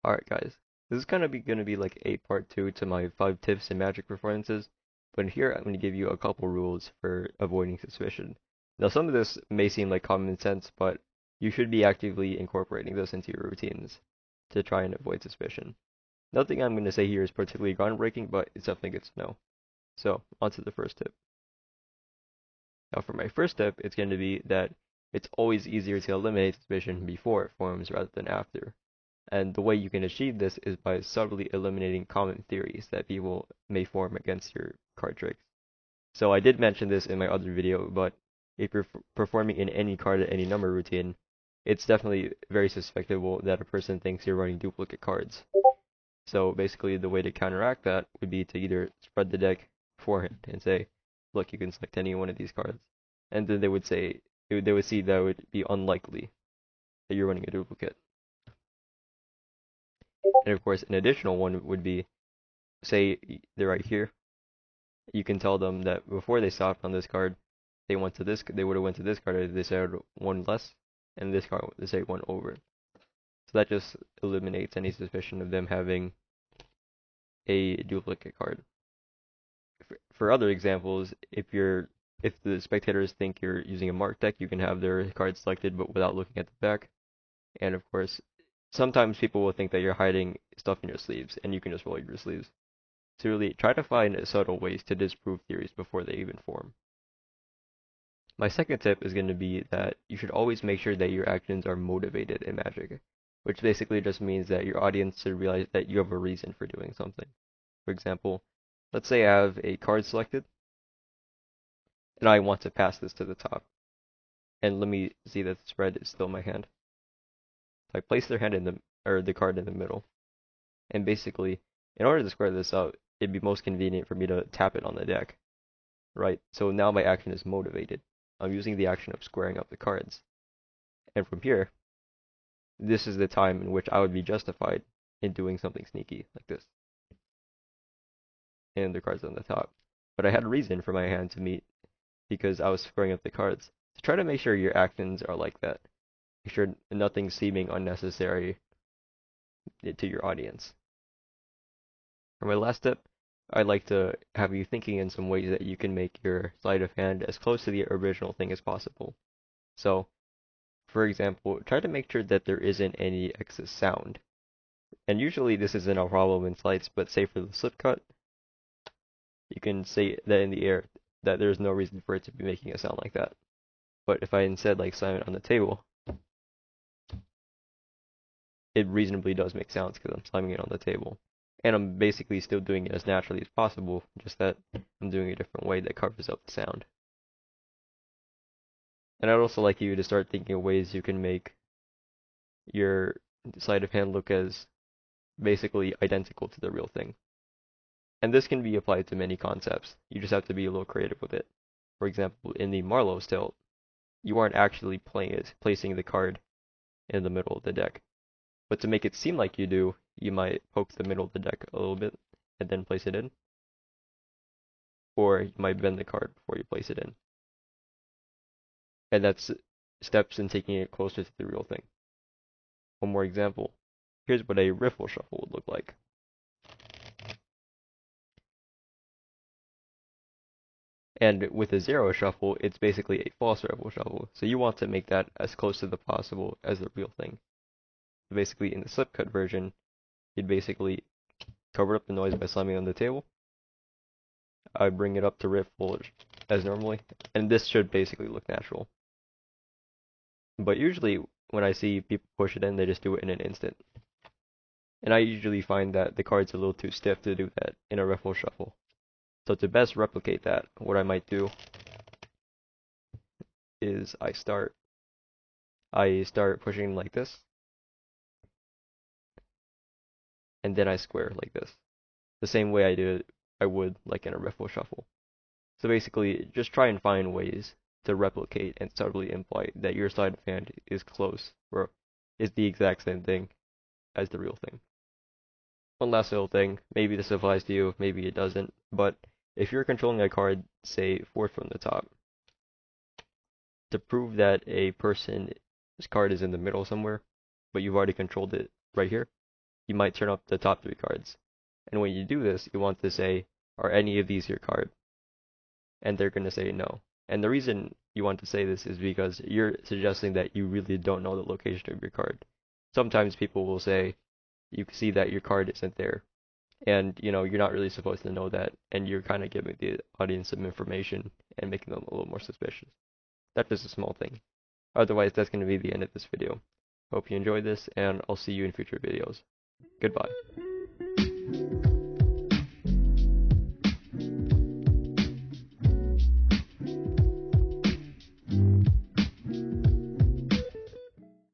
Alright guys, this is gonna be like a part two to my 5 tips in magic performances, but here I'm gonna give you a couple rules for avoiding suspicion. Now some of this may seem like common sense, but you should be actively incorporating this into your routines to try and avoid suspicion. Nothing I'm gonna say here is particularly groundbreaking, but it's definitely good to know. So, on to the first tip. Now for my first tip, it's going to be that it's always easier to eliminate suspicion before it forms rather than after. And the way you can achieve this is by subtly eliminating common theories that people may form against your card tricks. So I did mention this in my other video, but if you're performing in any card at any number routine, it's definitely very suspectable that a person thinks you're running duplicate cards. So basically the way to counteract that would be to either spread the deck beforehand and say, look, you can select any one of these cards. And then they would say, they would see that it would be unlikely that you're running a duplicate. And of course, an additional one would be, say they're right here. You can tell them that before they stopped on this card, they went to this. They would have went to this card if they said one less, and this card they say one over. So that just eliminates any suspicion of them having a duplicate card. For other examples, if the spectators think you're using a mark deck, you can have their cards selected but without looking at the back. And of course, sometimes people will think that you're hiding stuff in your sleeves, and you can just roll your sleeves. So really, try to find subtle ways to disprove theories before they even form. My second tip is going to be that you should always make sure that your actions are motivated in Magic, which basically just means that your audience should realize that you have a reason for doing something. For example, let's say I have a card selected, and I want to pass this to the top. And let me see that the spread is still in my hand. So I place their hand in the card in the middle. And basically, in order to square this out, it'd be most convenient for me to tap it on the deck. Right? So now my action is motivated. I'm using the action of squaring up the cards. And from here, this is the time in which I would be justified in doing something sneaky like this. And the cards on the top. But I had a reason for my hand to meet because I was squaring up the cards. So try to make sure your actions are like that. Make sure nothing's seeming unnecessary to your audience. For my last tip, I'd like to have you thinking in some ways that you can make your sleight of hand as close to the original thing as possible. So, for example, try to make sure that there isn't any excess sound. And usually this isn't a problem in sleights, but say for the slip cut, you can say that in the air that there's no reason for it to be making a sound like that. But if I instead like slam it on the table, it reasonably does make sounds because I'm slamming it on the table. And I'm basically still doing it as naturally as possible, just that I'm doing a different way that covers up the sound. And I'd also like you to start thinking of ways you can make your sleight of hand look as basically identical to the real thing. And this can be applied to many concepts. You just have to be a little creative with it. For example, in the Marlowe's tilt, you aren't actually placing the card in the middle of the deck. But to make it seem like you do, you might poke the middle of the deck a little bit and then place it in. Or you might bend the card before you place it in. And that's steps in taking it closer to the real thing. One more example. Here's what a riffle shuffle would look like. And with a zero shuffle, it's basically a false riffle shuffle. So you want to make that as close to the possible as the real thing. Basically, in the slip cut version, you'd basically cover up the noise by slamming on the table. I bring it up to riffle as normally, and this should basically look natural. But usually, when I see people push it in, they just do it in an instant. And I usually find that the card's a little too stiff to do that in a riffle shuffle. So to best replicate that, what I might do is I start pushing like this, and then I square like this. The same way I would like in a riffle shuffle. So basically, just try and find ways to replicate and subtly imply that your sleight of hand is close, or is the exact same thing as the real thing. One last little thing, maybe this applies to you, maybe it doesn't, but if you're controlling a card, say fourth from the top, to prove that a person's card is in the middle somewhere, but you've already controlled it right here, you might turn up the top 3 cards. And when you do this, you want to say, are any of these your card? And they're going to say no. And the reason you want to say this is because you're suggesting that you really don't know the location of your card. Sometimes people will say, you see that your card isn't there. And, you're not really supposed to know that. And you're kind of giving the audience some information and making them a little more suspicious. That's just a small thing. Otherwise, that's going to be the end of this video. Hope you enjoyed this, and I'll see you in future videos. Goodbye.